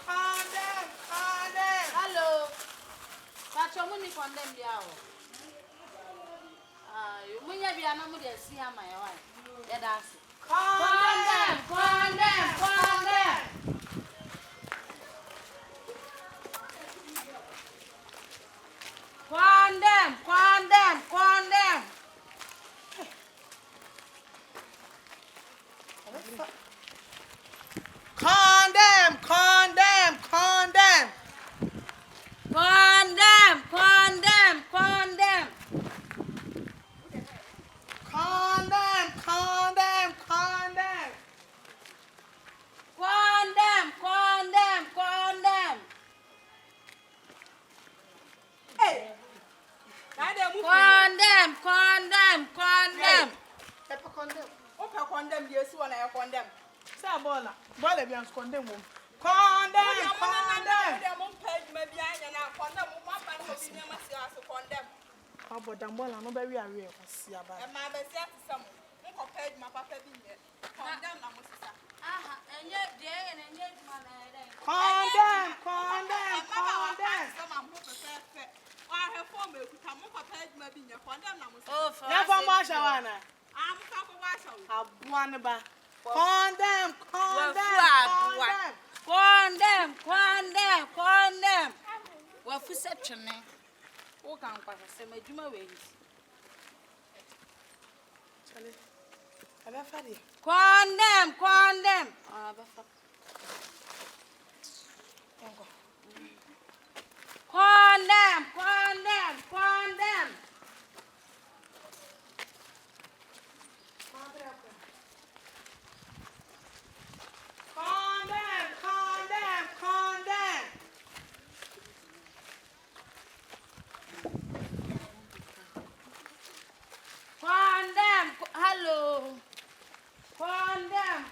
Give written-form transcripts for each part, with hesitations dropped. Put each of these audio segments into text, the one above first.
Condemn. Hello. That's your money condemn the hour. You may be a number to see my wife. That's condemn. Condemn, yes, one I condemn. Sabola, condemn. How about Dambola? No, very real. See about it. My best some compared my papa being here. Condemn, and yet, dear, and yet, condemn. I have formed a come up a page, maybe your condemn. Oh, for Mashawana. I'm one about condemn. What perception? Who can't pass a semi juma ways? Condemn. Hello. Condemn.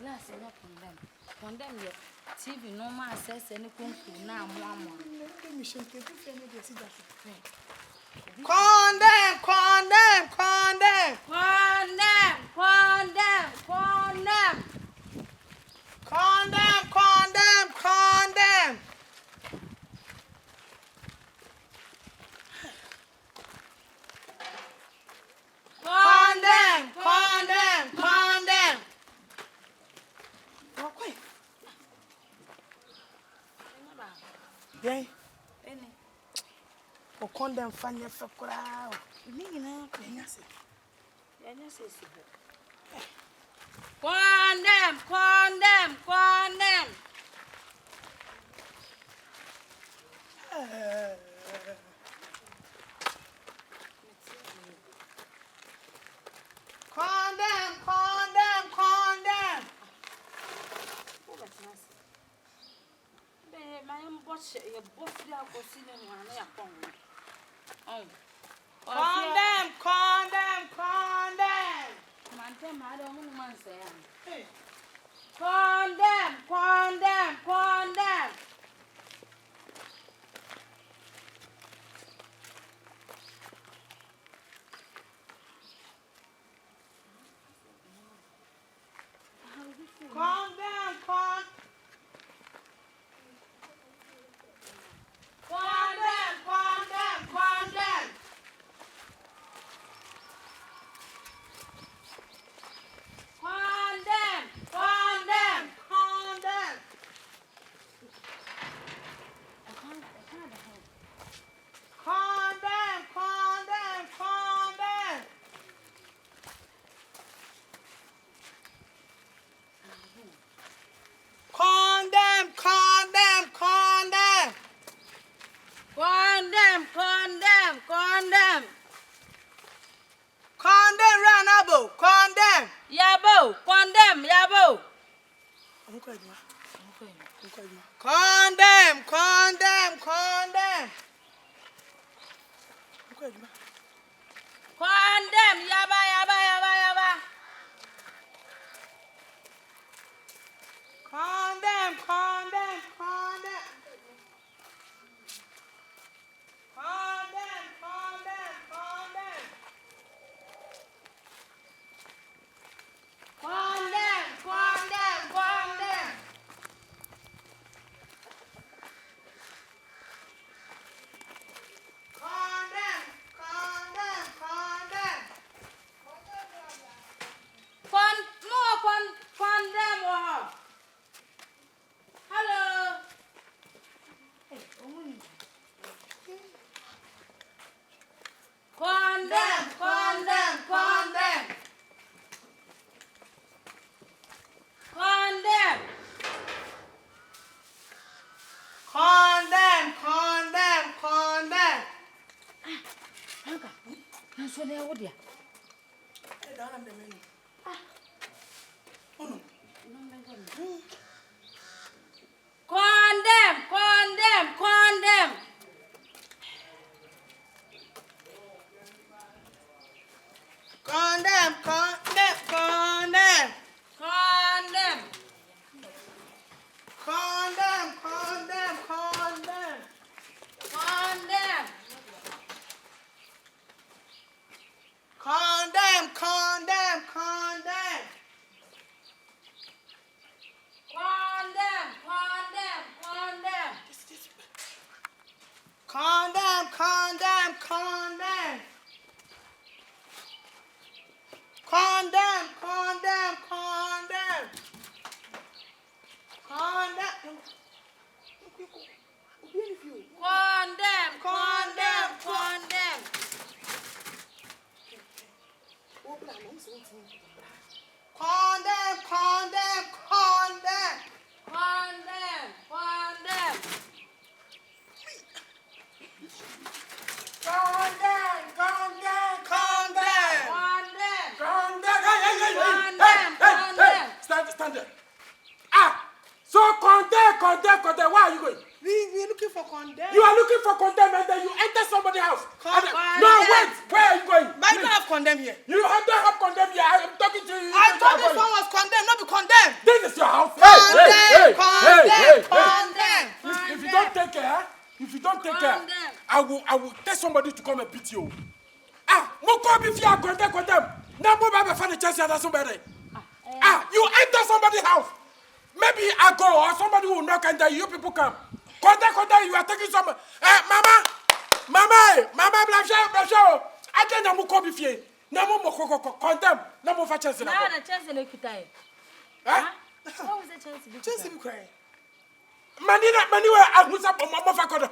Glass is not condemn. Condemn your TV normal access any country now. Yay. O condemn Fanya for crowd. Condemn. Condemn. Condemn. Yaba. Condemn. Condemn. Hello. Condemn. Franka, you so there what there? I don't have the menu. Condemn. Stand there. So condemn. Where are you going? We're looking for condemn. You are looking for condemn and then you enter somebody's house. No, wait. Where are you going? But I don't have condemn here. You don't have condemn here. I am talking to you. I thought this one was condemned, not be condemned. This is your house. If you don't take care, I will tell somebody to come and beat you. If you are condemn. Now move back for the chance that somebody. You enter somebody's house. Maybe I go or somebody will knock and you people come. Condemn, you are taking some. Mama, blasha. I can't know come if you. Now condemn. Now move for chance. Now the chance in the kutai. What was the chance to be? Just him crying. Mani wa ahusa mo fa kodo.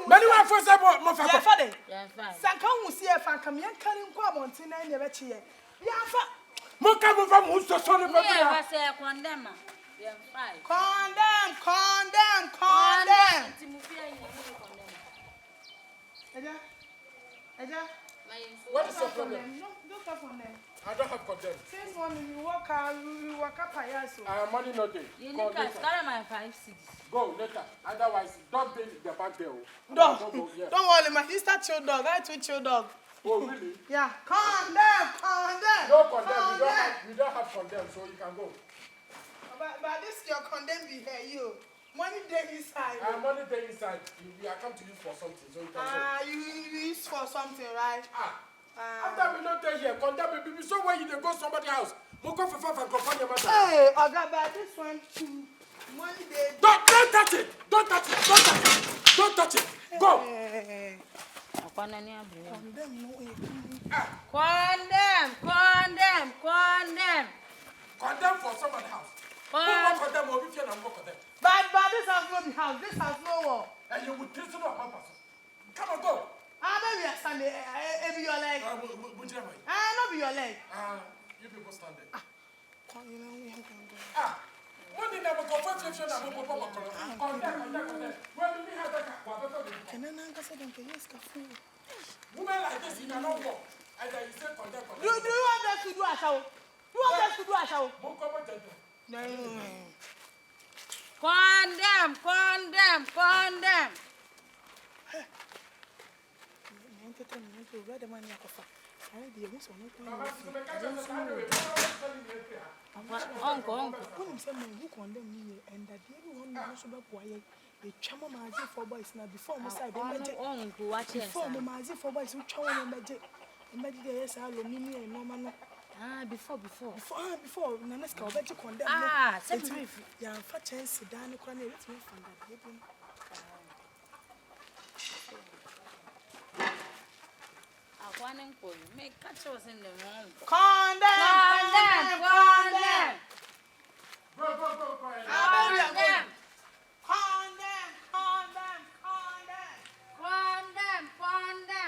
Mani wa fosa mo fa kodo. Yeah, fine. Sanka hu see e Franka me kan nko abonten na ne be chie. Ya fa. Mo ka mo fa mo so so ne ba. Yeah, say condemn. Yeah, fine. Condemn. Eja. What is your problem? No, don't stop on them. I don't have condemn. Since morning you walk up payaso. I am money not there. You need to carry my 5 6. Go later. Otherwise, don't pay the back there. Dog. Don't worry, my sister chill dog. I too chill dog. Oh really? Yeah. Condemn. No condemn. We don't have condemn, so you can go. But this your condemn be here, you. Money day inside. Money day inside. We are come to use for something, so you can go. You use for something, right? After we don't take here, condemn baby. So when you go somebody's house, go for find your mother. Hey, Oga, but this one too. Money day. Don't touch it. Don't touch it. Go. Condemn. Condemn for somebody's house. Condemn or if you don't condemn. But this has no house. This has no wall. And you will treat it up one person. Come on, go. Maybe I stand there. Be your leg. Not be your leg. You people stand there. What did I go for? Can I not say them? Can you scaffle? Women like this, you cannot walk. Either you say condemn. Do you want us to do a show? You want us to do a show? No. Condemn. Where the money are I did this one. Uncle. Who condemn me and that everyone knows about why a chama mazi for boys now before my side. Uncle, watch it. Before the mazi for boys who chow and magic. And magic, yes, I love me and no man. Before. Before, Nanaska, I bet you condemn. Yeah, for chance, down the corner, let's make fun of that. One and make catch us in the room. Condemn.